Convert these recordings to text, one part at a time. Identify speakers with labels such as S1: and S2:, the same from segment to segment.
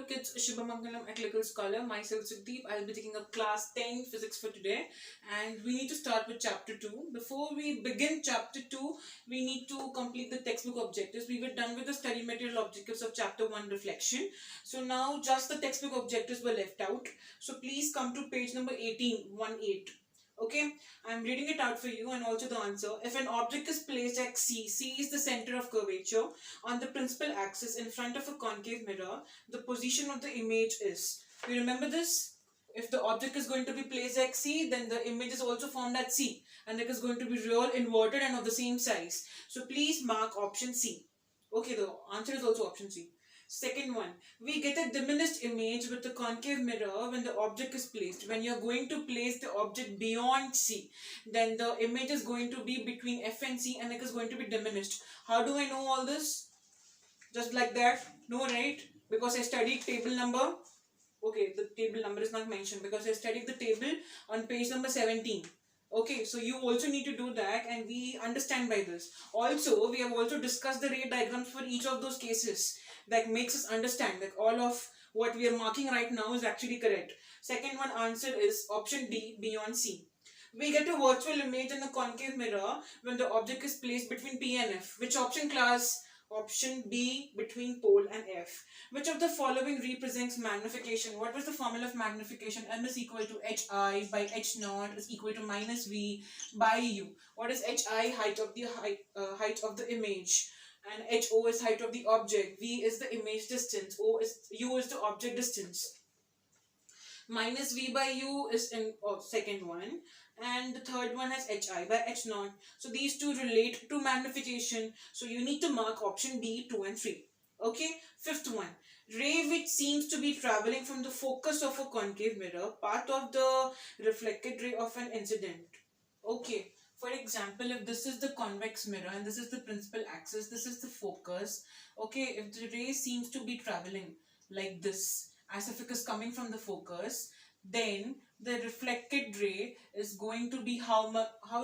S1: kids, Shubhamangalam at Little Scholar. Myself Sukhdeep. I'll be taking up class 10 physics for today, and we need to start with chapter 2. Before we begin chapter 2, we need to complete the textbook objectives. We were done with the study material objectives of chapter 1 reflection. So now just the textbook objectives were left out. So please come to page number 18, 1-8. Okay, I'm reading it out for you and also the answer. If an object is placed at C, C is the center of curvature on the principal axis in front of a concave mirror, the position of the image is. You remember this? If the object is going to be placed at C, then the image is also formed at C, and it is going to be real, inverted, and of the same size. So please mark option C. Okay, the answer is also option C. Second one, we get a diminished image with the concave mirror when the object is placed. When you're going to place the object beyond C, then the image is going to be between F and C and it is going to be diminished. How do I know all this? Just like that? No, right? Because I studied table number. Okay, the table number is not mentioned because I studied the table on page number 17. Okay, so you also need to do that and we understand by this. Also, we have also discussed the ray diagrams for each of those cases. That makes us understand that all of what we are marking right now is actually correct. Second one answer is option D, beyond C. We get a virtual image in the concave mirror when the object is placed between P and F. Which option, class? Option B, between pole and F. Which of the following represents magnification? What was the formula of magnification? M is equal to Hi by H naught is equal to minus V by U. What is Hi? Height of the image. And HO is height of the object. V is the image distance. U is the object distance. Minus V by U is in second one, and the third one has Hi by H naught. So these two relate to magnification. So you need to mark option D, 2 and 3. Okay, fifth one. Ray which seems to be traveling from the focus of a concave mirror, part of the reflected ray of an incident. Okay, for example, if this is the convex mirror and this is the principal axis, this is the focus. Okay, if the ray seems to be traveling like this, as if it is coming from the focus, then the reflected ray is going to be how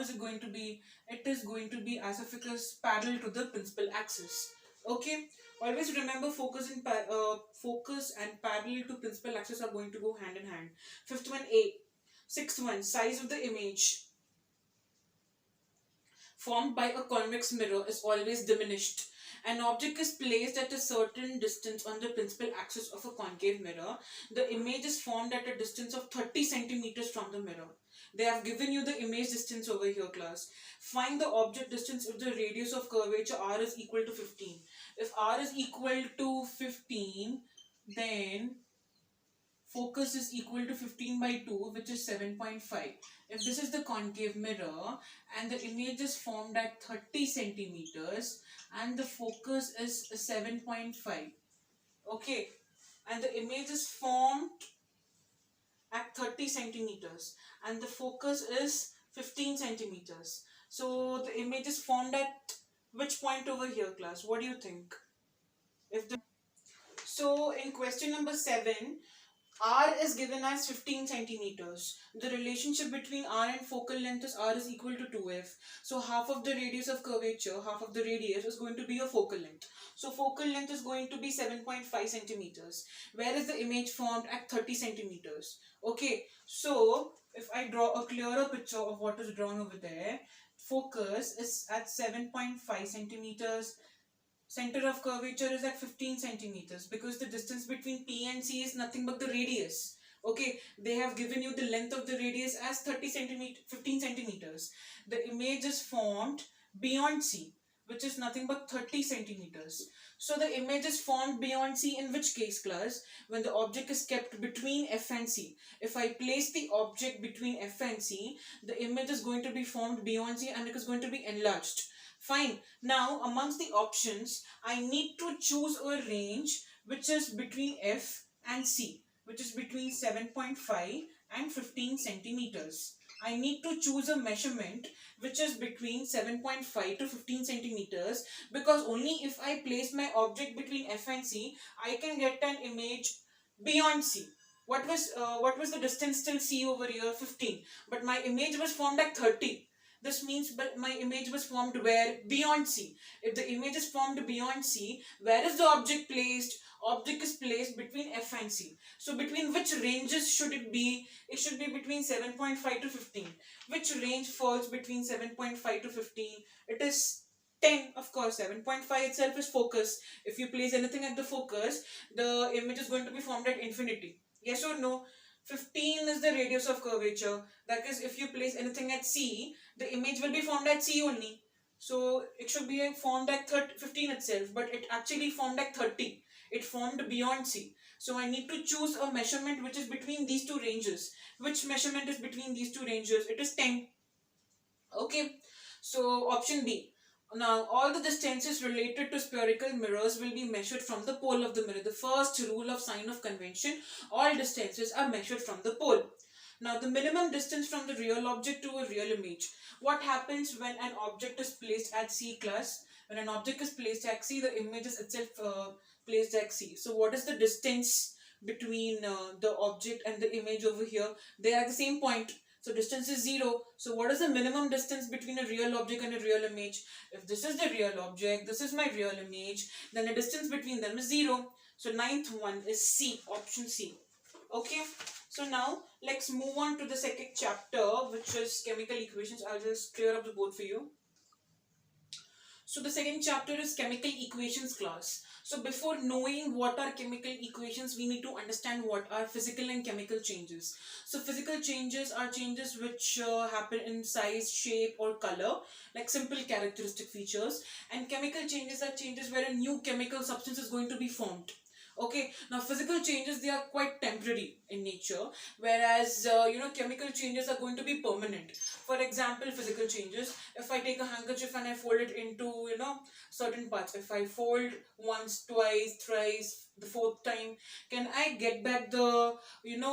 S1: is it going to be? It is going to be as if it is parallel to the principal axis. Okay, always remember focus and parallel to principal axis are going to go hand in hand. Fifth one, A. Sixth one, size of the image formed by a convex mirror is always diminished. An object is placed at a certain distance on the principal axis of a concave mirror. The image is formed at a distance of 30 centimeters from the mirror. They have given you the image distance over here, class. Find the object distance if the radius of curvature r is equal to 15. If r is equal to 15, then focus is equal to 15 by 2, which is 7.5. If this is the concave mirror and the image is formed at 30 centimeters and the focus is 7.5, okay, and the image is formed at 30 centimeters and the focus is 15 centimeters. So the image is formed at which point over here, class? What do you think? So in question number 7, R is given as 15 centimeters. The relationship between R and focal length is R is equal to 2F. So half of the radius of curvature, half of the radius is going to be a focal length. So focal length is going to be 7.5 centimeters. Where is the image formed? At 30 centimeters. Okay, so if I draw a clearer picture of what is drawn over there, focus is at 7.5 centimeters. Center of curvature is at 15 centimeters because the distance between P and C is nothing but the radius. Okay, they have given you the length of the radius as 15 centimeters. The image is formed beyond C, which is nothing but 30 centimeters. So the image is formed beyond C in which case, class? When the object is kept between F and C. If I place the object between F and C, the image is going to be formed beyond C and it is going to be enlarged. Fine. Now, amongst the options, I need to choose a range which is between F and C, which is between 7.5 and 15 centimeters. I need to choose a measurement which is between 7.5 to 15 centimeters because only if I place my object between F and C, I can get an image beyond C. What was the distance till C over here? 15. But my image was formed at 30. This means but my image was formed where? Beyond C. If the image is formed beyond C, where is the object placed? Object is placed between F and C. So between which ranges should it be? It should be between 7.5 to 15. Which range falls between 7.5 to 15? It is 10. Of course, 7.5 itself is focus. If you place anything at the focus, the image is going to be formed at infinity. Yes or no? 15 is the radius of curvature. That is, if you place anything at C, the image will be formed at C only. So it should be formed at 15 itself, but it actually formed at 30. It formed beyond C. So I need to choose a measurement which is between these two ranges. Which measurement is between these two ranges? It is 10. Okay. So option B. Now, all the distances related to spherical mirrors will be measured from the pole of the mirror. The first rule of sign of convention, all distances are measured from the pole. Now, the minimum distance from the real object to a real image. What happens when an object is placed at C class? When an object is placed at C, the image is itself placed at C. So, what is the distance between the object and the image over here? They are at the same point. So distance is 0. So what is the minimum distance between a real object and a real image? If this is the real object, this is my real image, then the distance between them is 0. So ninth one is C, option C. Okay. So now let's move on to the second chapter, which is chemical equations. I'll just clear up the board for you. So the second chapter is chemical equations class. So before knowing what are chemical equations, we need to understand what are physical and chemical changes. So physical changes are changes which happen in size, shape or color, like simple characteristic features. And chemical changes are changes where a new chemical substance is going to be formed. Okay, now physical changes, they are quite temporary in nature, whereas chemical changes are going to be permanent. For example, physical changes, if I take a handkerchief and I fold it into certain parts, if I fold once, twice, thrice, the fourth time, can I get back the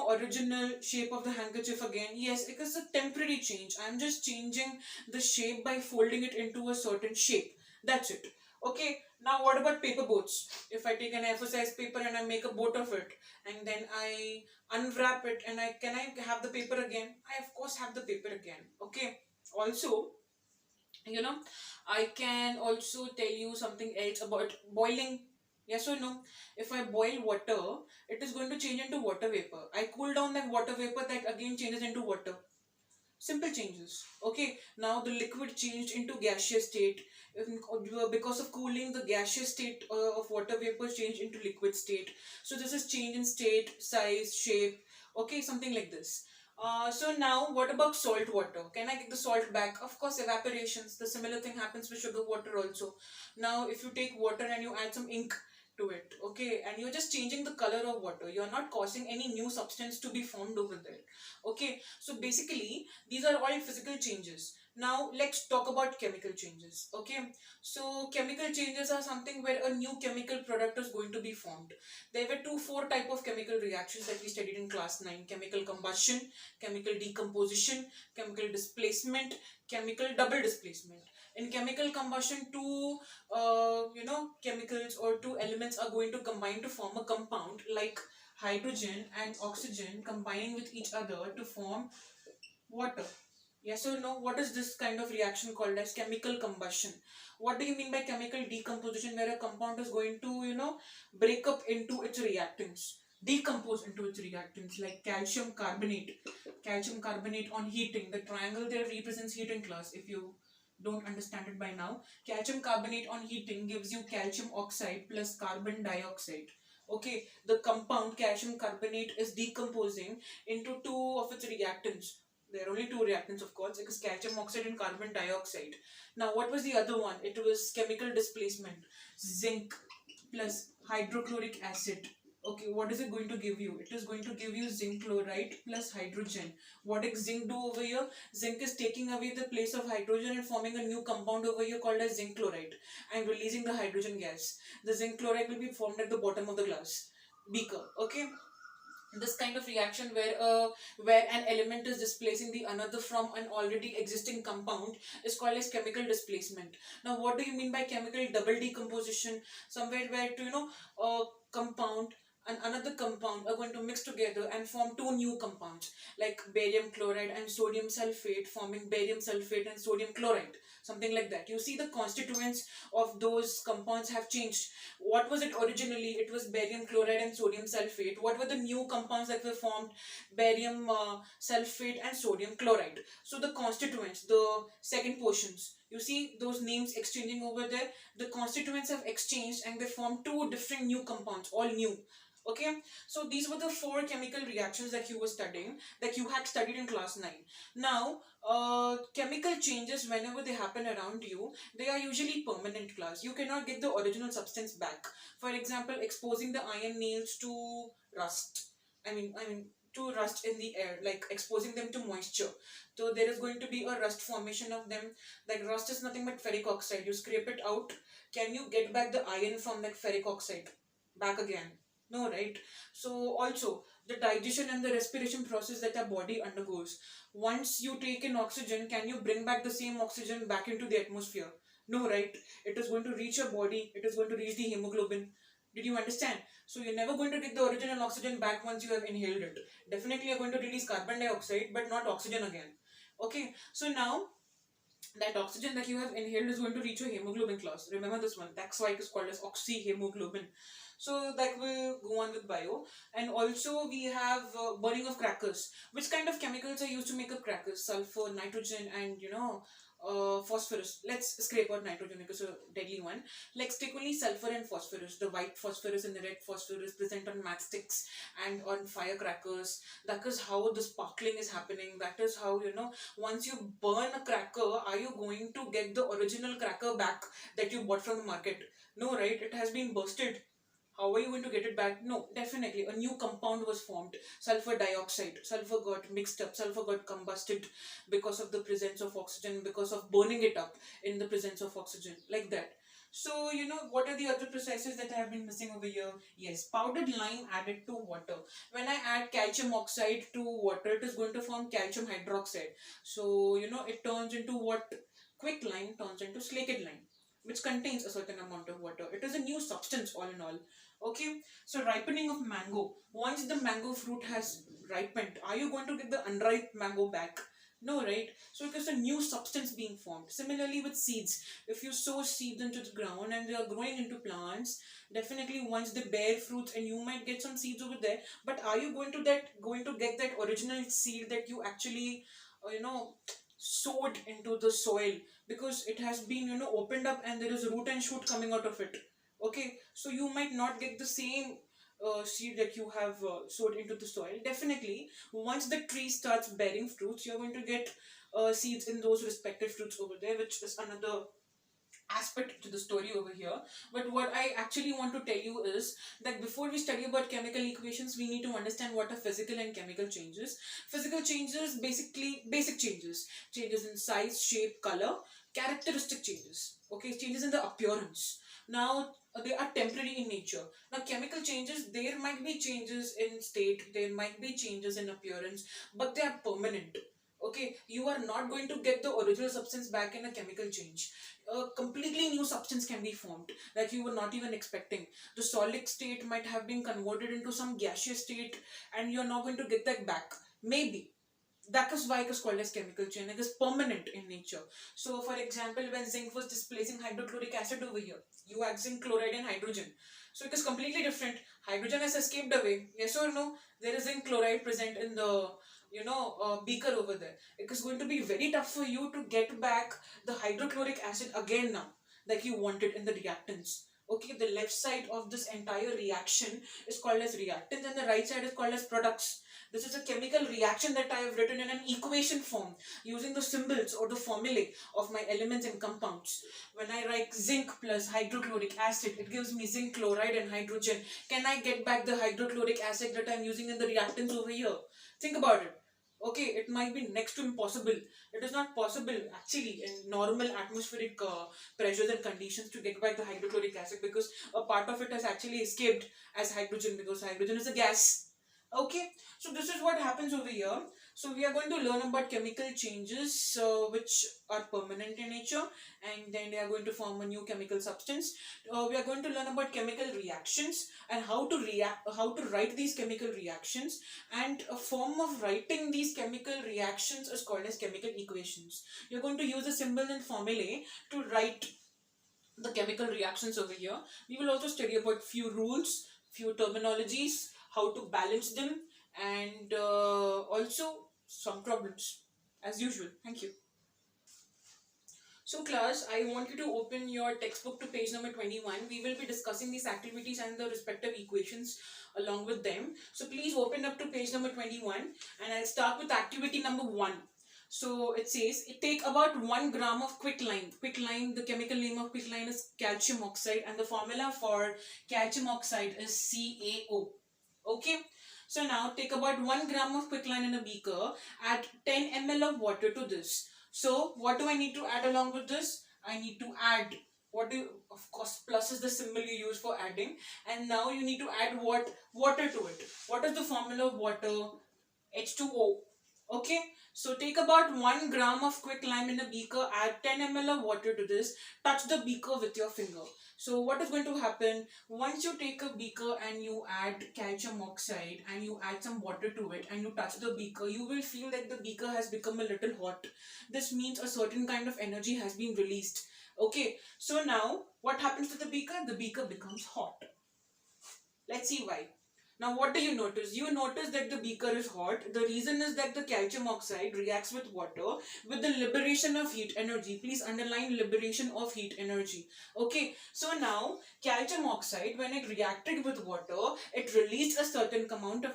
S1: original shape of the handkerchief again? Yes, it is a temporary change. I'm just changing the shape by folding it into a certain shape. That's it. Okay, now what about paper boats? If I take an A4 size paper and I make a boat of it, and then I unwrap it, and can I have the paper again? I of course have the paper again. Okay. Also, I can also tell you something else about boiling. Yes or no? If I boil water, it is going to change into water vapor. I cool down that water vapor, that again changes into water. Simple changes. Okay, now the liquid changed into gaseous state. Because of cooling, the gaseous state of water vapor changed into liquid state. So this is change in state, size, shape. Okay, something like this. So now what about salt water? Can I get the salt back? Of course, evaporations. The similar thing happens with sugar water also. Now if you take water and you add some ink to it, okay, and you're just changing the color of water, you're not causing any new substance to be formed over there. Okay, so basically these are all physical changes. Now let's talk about chemical changes. Okay, so chemical changes are something where a new chemical product is going to be formed. There were four type of chemical reactions that we studied in class 9: chemical combustion, chemical decomposition, chemical displacement, chemical double displacement. In chemical combustion, two chemicals or two elements are going to combine to form a compound, like hydrogen and oxygen combining with each other to form water. Yes or no? What is this kind of reaction called as chemical combustion? What do you mean by chemical decomposition, where a compound is going to break up into its reactants, decompose into its reactants, like calcium carbonate. Calcium carbonate on heating, the triangle there represents heating class. If you don't understand it by now, calcium carbonate on heating gives you calcium oxide plus carbon dioxide. Okay, the compound calcium carbonate is decomposing into two of its reactants. There are only two reactants, of course, because calcium oxide and carbon dioxide. Now, what was the other one? It was chemical displacement. Zinc plus hydrochloric acid. Okay, what is it going to give you? It is going to give you zinc chloride plus hydrogen. What does zinc do over here? Zinc is taking away the place of hydrogen and forming a new compound over here called as zinc chloride and releasing the hydrogen gas. The zinc chloride will be formed at the bottom of the glass beaker. Okay, this kind of reaction where an element is displacing the another from an already existing compound is called as chemical displacement. Now, what do you mean by chemical double decomposition? Somewhere where a compound and another compound are going to mix together and form two new compounds like barium chloride and sodium sulfate, forming barium sulfate and sodium chloride, something like that. You see the constituents of those compounds have changed. What was it originally? It was barium chloride and sodium sulfate. What were the new compounds that were formed? Barium sulfate and sodium chloride. So the constituents, the second portions, you see those names exchanging over there. The constituents have exchanged and they form two different new compounds, all new. Okay, so these were the four chemical reactions that you were studying, that you had studied in class 9. Now chemical changes, whenever they happen around you, they are usually permanent class. You cannot get the original substance back. For example, exposing the iron nails to rust, I mean to rust in the air, like exposing them to moisture, so there is going to be a rust formation of them. Like rust is nothing but ferric oxide. You scrape it out, can you get back the iron from that ferric oxide back again? No, right? So also the digestion and the respiration process that our body undergoes, once you take in oxygen, can you bring back the same oxygen back into the atmosphere? No, right? It is going to reach your body, it is going to reach the hemoglobin. Did you understand? So you're never going to get the original oxygen back once you have inhaled it. Definitely you're going to release carbon dioxide but not oxygen again. Okay, so now that oxygen that you have inhaled is going to reach your hemoglobin class. Remember this one. That's why it is called as oxyhemoglobin. So that will go on with bio. And also we have burning of crackers. Which kind of chemicals are used to make up crackers? Sulfur, nitrogen, and phosphorus. Let's scrape out nitrogen because it's a deadly one. Let's take only sulfur and phosphorus. The white phosphorus and the red phosphorus present on matchsticks and on firecrackers. That is how the sparkling is happening. That is how, once you burn a cracker, are you going to get the original cracker back that you bought from the market? No, right? It has been bursted. How are you going to get it back? No, definitely. A new compound was formed. Sulfur dioxide. Sulfur got mixed up. Sulfur got combusted because of the presence of oxygen, because of burning it up in the presence of oxygen. Like that. So, what are the other processes that I have been missing over here? Yes, powdered lime added to water. When I add calcium oxide to water, it is going to form calcium hydroxide. So, it turns into what? Quicklime turns into slacked lime, which contains a certain amount of water. It is a new substance all in all. Okay, so ripening of mango. Once the mango fruit has ripened, are you going to get the unripe mango back? No, right? So it is a new substance being formed. Similarly with seeds, if you sow seeds into the ground and they are growing into plants, definitely once they bear fruits and you might get some seeds over there, but are you going to get that original seed that you actually sowed into the soil, because it has been opened up and there is a root and shoot coming out of it. Okay, so you might not get the same seed that you have sowed into the soil. Definitely once the tree starts bearing fruits, you're going to get seeds in those respective fruits over there, which is another aspect to the story over here. But what I actually want to tell you is that before we study about chemical equations, we need to understand what are physical and chemical changes. Physical changes, basically basic changes, changes in size, shape, color, characteristic changes, okay, changes in the appearance. Now they are temporary in nature. Now chemical changes, there might be changes in state, there might be changes in appearance, but they are permanent. Okay, you are not going to get the original substance back in a chemical change. A completely new substance can be formed that you were not even expecting. The solid state might have been converted into some gaseous state and you're not going to get that back. Maybe. That is why it is called as chemical change. It is permanent in nature. So for example, when zinc was displacing hydrochloric acid over here, you had zinc chloride and hydrogen. So it is completely different. Hydrogen has escaped away. Yes or no? There is zinc chloride present in the beaker over there. It is going to be very tough for you to get back the hydrochloric acid again now that you wanted in the reactants. Okay, the left side of this entire reaction is called as reactants and the right side is called as products. This is a chemical reaction that I have written in an equation form using the symbols or the formulae of my elements and compounds. When I write zinc plus hydrochloric acid, it gives me zinc chloride and hydrogen. Can I get back the hydrochloric acid that I am using in the reactants over here? Think about it. Okay, it might be next to impossible. It is not possible actually in normal atmospheric pressures and conditions to get back the hydrochloric acid, because a part of it has actually escaped as hydrogen, because hydrogen is a gas. Okay, so this is what happens over here. So we are going to learn about chemical changes which are permanent in nature, and then they are going to form a new chemical substance. We are going to learn about chemical reactions and how to write these chemical reactions, and a form of writing these chemical reactions is called as chemical equations. You're going to use the symbols and formulae to write the chemical reactions over here. We will also study about few rules, few terminologies, how to balance them, and also some problems as usual. Thank you. So class, I want you to open your textbook to page number 21. We will be discussing these activities and the respective equations along with them. So please open up to page number 21, and I'll start with activity number 1. So it says, it take about 1 gram of quicklime. Quicklime, the chemical name of quicklime is calcium oxide, and the formula for calcium oxide is CaO. Okay. So now take about 1 gram of quicklime in a beaker, add 10 ml of water to this. So what do I need to add along with this? I need to add, of course, plus is the symbol you use for adding, and now you need to add what? Water to it. What is the formula of water? H2O. Okay, so take about 1 gram of quicklime in a beaker, add 10 ml of water to this, touch the beaker with your finger. So what is going to happen? Once you take a beaker and you add calcium oxide and you add some water to it and you touch the beaker, you will feel that the beaker has become a little hot. This means a certain kind of energy has been released. Okay, so now what happens to the beaker? The beaker becomes hot. Let's see why. Now what do you notice? You notice that the beaker is hot. The reason is that the calcium oxide reacts with water with the liberation of heat energy. Please underline liberation of heat energy. Okay, so now calcium oxide, when it reacted with water, it released a certain amount of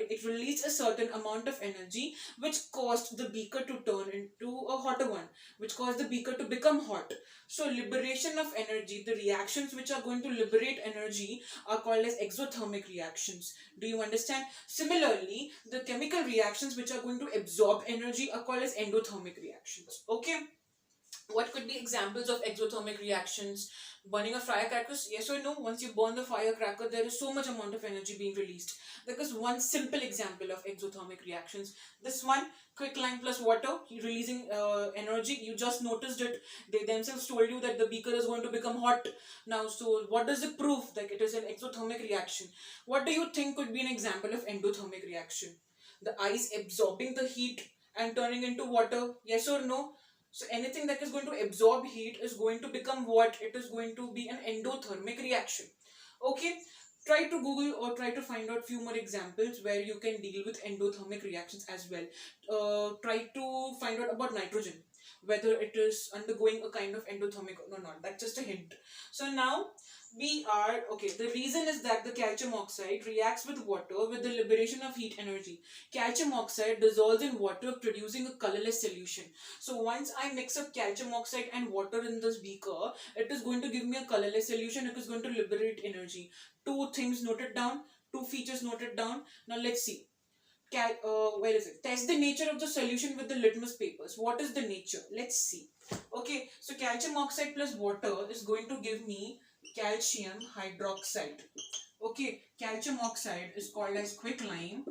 S1: it released a certain amount of energy, which caused the beaker to turn into a hotter one, which caused the beaker to become hot. So liberation of energy, the reactions which are going to liberate energy are called as exothermic reactions. Do you understand? Similarly, the chemical reactions which are going to absorb energy are called as endothermic reactions. Okay. What could be examples of exothermic reactions? Burning a firecracker, yes or no? Once you burn the firecracker, there is so much amount of energy being released. That is one simple example of exothermic reactions. This one, quicklime plus water, releasing energy. You just noticed it. They themselves told you that the beaker is going to become hot. Now, so what does it prove? That it is an exothermic reaction. What do you think could be an example of endothermic reaction? The ice absorbing the heat and turning into water, yes or no? So anything that is going to absorb heat is going to become what? It is going to be an endothermic reaction. Okay, try to Google or try to find out few more examples where you can deal with endothermic reactions as well. Try to find out about nitrogen, whether it is undergoing a kind of endothermic or not. That's just a hint. So now the reason is that the calcium oxide reacts with water with the liberation of heat energy. Calcium oxide dissolves in water, producing a colorless solution. So once I mix up calcium oxide and water in this beaker, it is going to give me a colorless solution. It is going to liberate energy. Two things noted down, two features noted down. Now let's see. Where is it? Test the nature of the solution with the litmus papers. What is the nature? Let's see. Okay, so calcium oxide plus water is going to give me calcium hydroxide. Okay, calcium oxide is called as quicklime.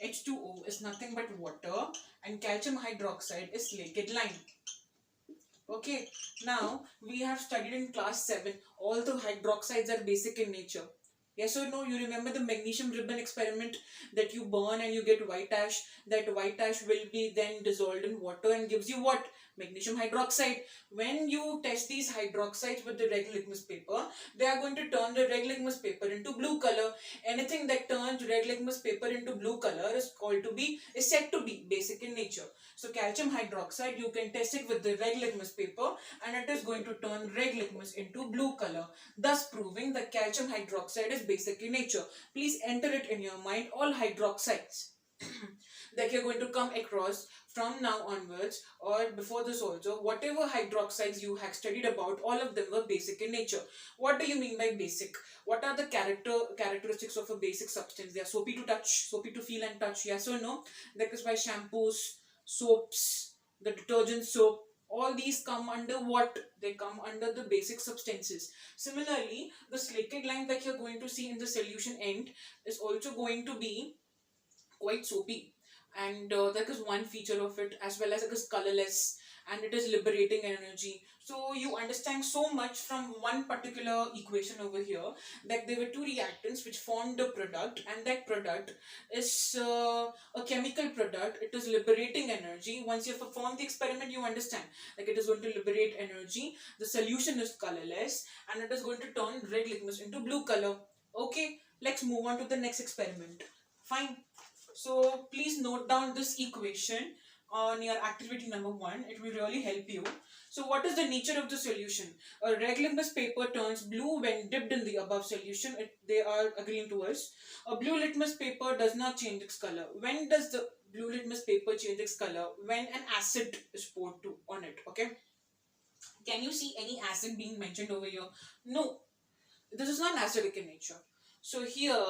S1: H2O is nothing but water, and calcium hydroxide is liquid lime. Okay, now we have studied in class 7 all the hydroxides are basic in nature. Yes or no? You remember the magnesium ribbon experiment that you burn and you get white ash. That white ash will be then dissolved in water and gives you what? Magnesium hydroxide. When you test these hydroxides with the red litmus paper, they are going to turn the red litmus paper into blue color. Anything that turns red litmus paper into blue color is said to be basic in nature. So calcium hydroxide, you can test it with the red litmus paper and it is going to turn red litmus into blue color, thus proving that calcium hydroxide is basic in nature. Please enter it in your mind, all hydroxides that you're going to come across from now onwards or before this also, whatever hydroxides you have studied about, all of them were basic in nature. What do you mean by basic? What are the characteristics of a basic substance? They are soapy to touch, soapy to feel and touch, yes or no? That is why shampoos, soaps, the detergent soap, All these come under what? They come under the basic substances. Similarly, the slated line that you're going to see in the solution end is also going to be quite soapy, and that is one feature of it, as well as it is colorless and it is liberating energy. So you understand so much from one particular equation over here, that there were two reactants which formed a product, and that product is a chemical product. It is liberating energy. Once you have performed the experiment, you understand, like, it is going to liberate energy. The solution is colorless and it is going to turn red litmus into blue color. Okay, let's move on to the next experiment. Fine. So please note down this equation on your activity number 1. It will really help you. So what is the nature of the solution? A red litmus paper turns blue when dipped in the above solution. They are agreeing to us. A blue litmus paper does not change its color. When does the blue litmus paper change its color? When an acid is poured on it. Okay. Can you see any acid being mentioned over here? No. This is not acidic in nature. So here,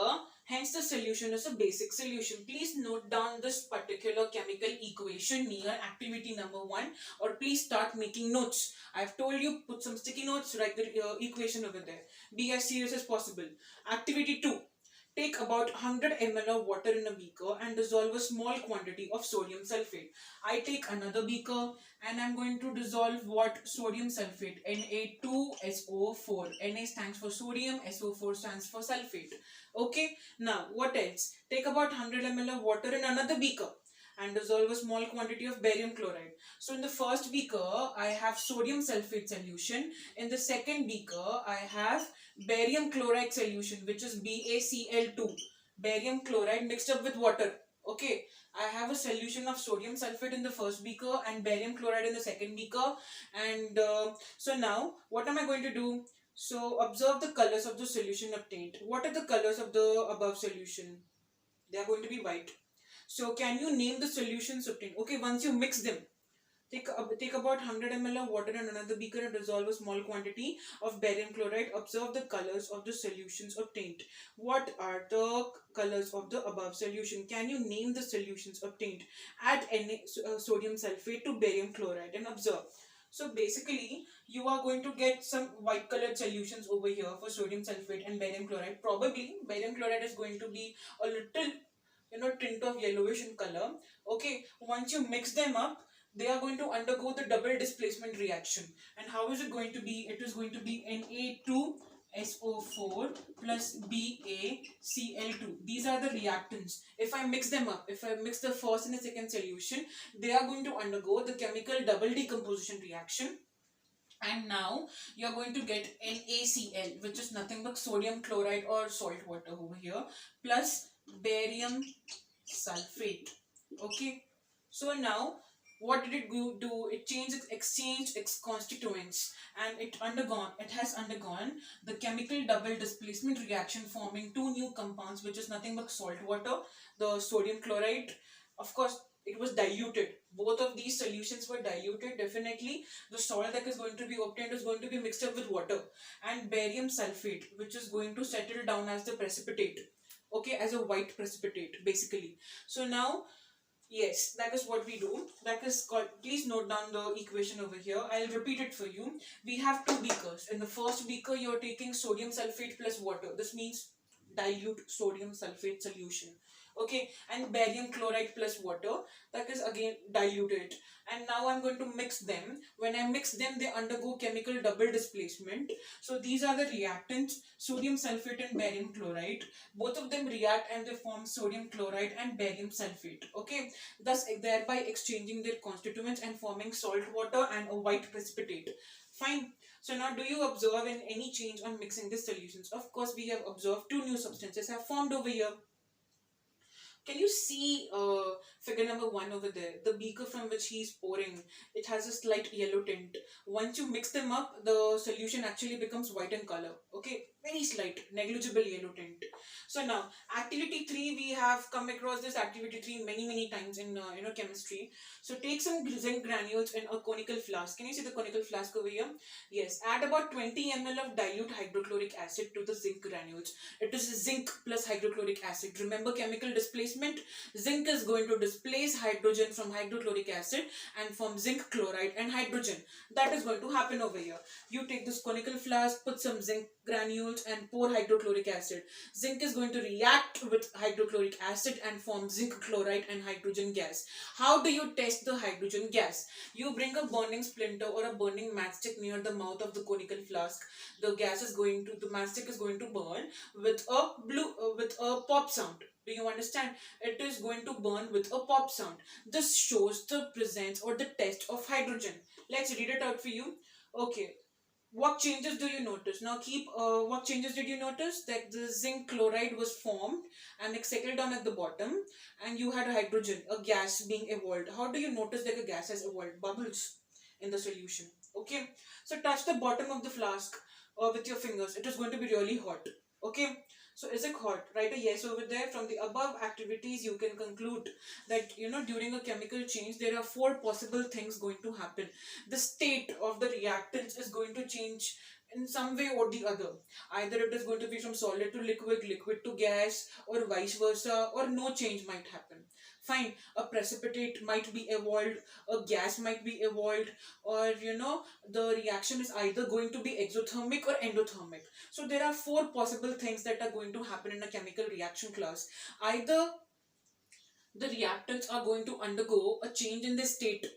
S1: hence the solution is a basic solution. Please note down this particular chemical equation near activity number 1, or please start making notes. I have told you, put some sticky notes, write the equation over there. Be as serious as possible. Activity 2. Take about 100 ml of water in a beaker and dissolve a small quantity of sodium sulfate. I take another beaker and I'm going to dissolve what? Sodium sulfate, Na2SO4. Na stands for sodium, SO4 stands for sulfate. Okay, now what else? Take about 100 ml of water in another beaker and dissolve a small quantity of barium chloride. So in the first beaker, I have sodium sulfate solution. In the second beaker, I have barium chloride solution, which is BaCl2. Barium chloride mixed up with water. Okay, I have a solution of sodium sulfate in the first beaker and barium chloride in the second beaker. And so now, what am I going to do? So observe the colors of the solution obtained. What are the colors of the above solution? They are going to be white. So can you name the solutions obtained? Okay, once you mix them, take about 100 ml of water in another beaker and dissolve a small quantity of barium chloride. Observe the colors of the solutions obtained. What are the colors of the above solution? Can you name the solutions obtained? Add sodium sulfate to barium chloride and observe. So basically, you are going to get some white colored solutions over here for sodium sulfate and barium chloride. Probably barium chloride is going to be a little tint of yellowish in color. Okay, once you mix them up, they are going to undergo the double displacement reaction. And how is it going to be? It is going to be Na2SO4 plus BaCl2. These are the reactants. If I mix them up, if I mix the first and the second solution, they are going to undergo the chemical double decomposition reaction. And now you are going to get NaCl, which is nothing but sodium chloride or salt water over here, plus barium sulfate. Okay, so now what did it do? It exchanged its constituents, and it has undergone the chemical double displacement reaction, forming two new compounds, which is nothing but salt water, the sodium chloride. Of course, it was diluted. Both of these solutions were diluted. Definitely the salt that is going to be obtained is going to be mixed up with water, and barium sulfate, which is going to settle down as the precipitate. Okay, as a white precipitate basically. So now, yes, that is what we do. That is called, please note down the equation over here. I'll repeat it for you. We have two beakers. In the first beaker, you're taking sodium sulfate plus water. This means dilute sodium sulfate solution. Okay, and barium chloride plus water, that is again diluted. And now I'm going to mix them. When I mix them, they undergo chemical double displacement. So these are the reactants, sodium sulfate and barium chloride. Both of them react and they form sodium chloride and barium sulfate. Okay, thus thereby exchanging their constituents and forming salt water and a white precipitate. Fine. So now, do you observe any change on mixing the solutions? Of course, we have observed two new substances have formed over here. Can you see figure number 1 over there? The beaker from which he is pouring, it has a slight yellow tint. Once you mix them up, the solution actually becomes white in color. Okay, very slight, negligible yellow tint. So now, activity 3, we have come across this activity 3 many times in chemistry. So take some zinc granules in a conical flask. Can you see the conical flask over here? Yes, add about 20 ml of dilute hydrochloric acid to the zinc granules. It is zinc plus hydrochloric acid. Remember chemical displacement? Zinc is going to displace hydrogen from hydrochloric acid and form zinc chloride and hydrogen. That is going to happen over here. You take this conical flask, put some zinc granules and pour hydrochloric acid. Zinc is going to react with hydrochloric acid and form zinc chloride and hydrogen gas. How do you test the hydrogen gas? You bring a burning splinter or a burning matchstick near the mouth of the conical flask. The matchstick is going to burn with a pop sound. Do you understand? It is going to burn with a pop sound. This shows the presence or the test of hydrogen. Let's read it out for you. Okay. What changes do you notice? Now what changes did you notice? That the zinc chloride was formed and it settled down at the bottom, and you had hydrogen, a gas being evolved. How do you notice that a gas has evolved? Bubbles in the solution. Okay. So touch the bottom of the flask with your fingers. It is going to be really hot. Okay. So is it hot? Write a yes over there. From the above activities, you can conclude that during a chemical change, there are 4 possible things going to happen. The state of the reactants is going to change in some way or the other. Either it is going to be from solid to liquid, liquid to gas, or vice versa, or no change might happen. Fine, a precipitate might be evolved, a gas might be evolved, or the reaction is either going to be exothermic or endothermic. So there are 4 possible things that are going to happen in a chemical reaction class. Either the reactants are going to undergo a change in their state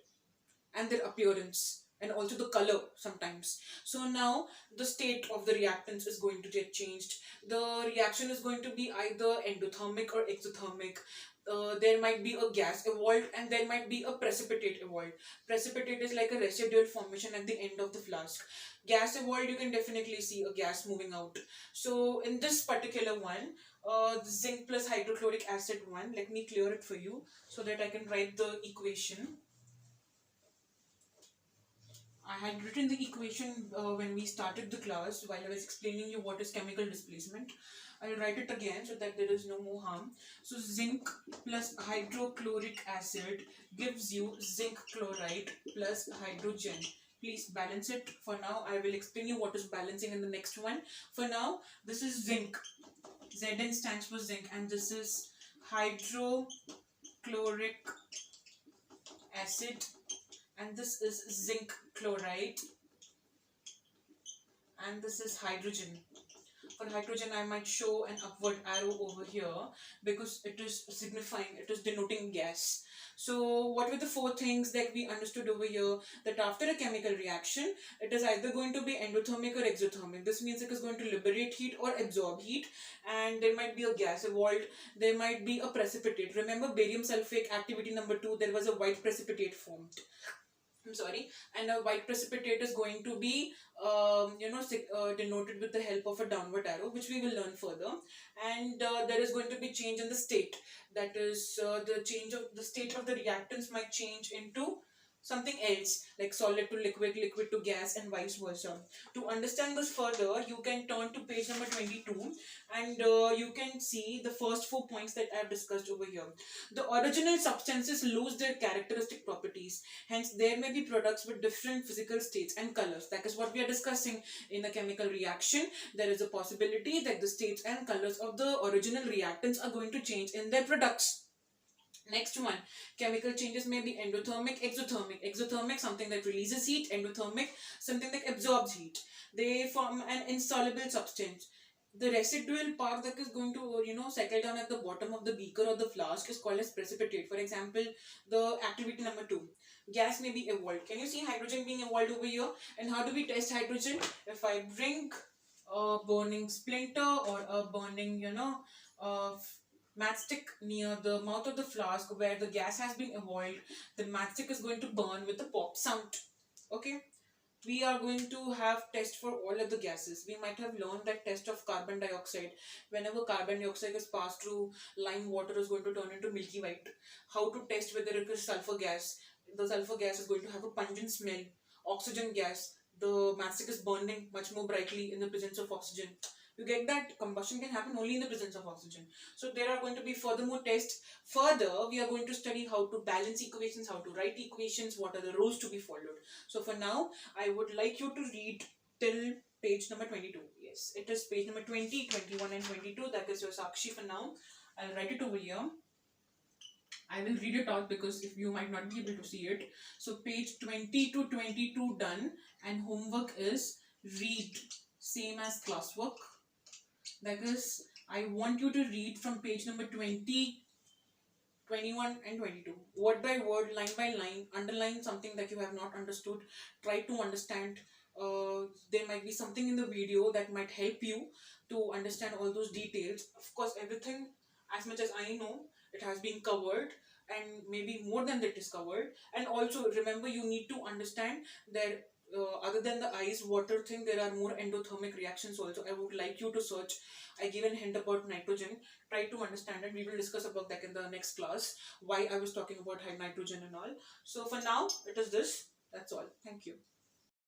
S1: and their appearance and also the color sometimes. So now the state of the reactants is going to get changed. The reaction is going to be either endothermic or exothermic. There might be a gas evolved and there might be a precipitate evolved. Precipitate is like a residual formation at the end of the flask. Gas evolved, you can definitely see a gas moving out. So in this particular one, the zinc plus hydrochloric acid one, let me clear it for you so that I can write the equation. I had written the equation when we started the class while I was explaining you what is chemical displacement. I'll write it again so that there is no more harm. So zinc plus hydrochloric acid gives you zinc chloride plus hydrogen. Please balance it. For now, I will explain you what is balancing in the next one. For now, this is zinc. Zn stands for zinc, and this is hydrochloric acid, and this is zinc chloride, and this is hydrogen. For hydrogen, I might show an upward arrow over here because it is signifying, it is denoting gas. So what were the 4 things that we understood over here? That after a chemical reaction, it is either going to be endothermic or exothermic. This means it is going to liberate heat or absorb heat, and there might be a gas evolved. There might be a precipitate. Remember barium sulfate activity number 2, there was a white precipitate formed. I'm sorry, and a white precipitate is going to be denoted with the help of a downward arrow, which we will learn further. And there is going to be change in the state. That is, the change of the state of the reactants might change into something else, like solid to liquid, liquid to gas, and vice versa. To understand this further, you can turn to page number 22, and you can see the first 4 points that I have discussed over here. The original substances lose their characteristic properties. Hence, there may be products with different physical states and colors. That is what we are discussing in a chemical reaction. There is a possibility that the states and colors of the original reactants are going to change in their products. Next one, chemical changes may be endothermic, exothermic. Exothermic, something that releases heat. Endothermic, something that absorbs heat. They form an insoluble substance. The residual part that is going to, settle down at the bottom of the beaker or the flask is called as precipitate. For example, the activity number 2, gas may be evolved. Can you see hydrogen being evolved over here? And how do we test hydrogen? If I bring a burning splinter or a burning, matchstick near the mouth of the flask where the gas has been evolved, the matchstick is going to burn with a pop sound. Okay, we are going to have test for all of the gases. We might have learned that test of carbon dioxide. Whenever carbon dioxide is passed through lime water is going to turn into milky white. How to test whether it is sulfur gas? The sulfur gas is going to have a pungent smell. Oxygen gas, the matchstick is burning much more brightly in the presence of oxygen. You get that combustion can happen only in the presence of oxygen. So there are going to be furthermore tests. Further, we are going to study how to balance equations, how to write equations, what are the rules to be followed. So for now, I would like you to read till page number 22. Yes, it is page number 20, 21 and 22. That is your Sakshi for now. I'll write it over here. I will read it out because if you might not be able to see it. So page 20 to 22 done, and homework is read, same as classwork. That is, I want you to read from page number 20, 21 and 22. Word by word, line by line, underline something that you have not understood. Try to understand. There might be something in the video that might help you to understand all those details. Of course, everything, as much as I know, it has been covered, and maybe more than that is covered. And also remember, you need to understand that other than the ice water thing, there are more endothermic reactions also. I would like you to search. I gave a hint about nitrogen. Try to understand it. We will discuss about that in the next class, why I was talking about high nitrogen and all. So for now, it is this. That's all. Thank you.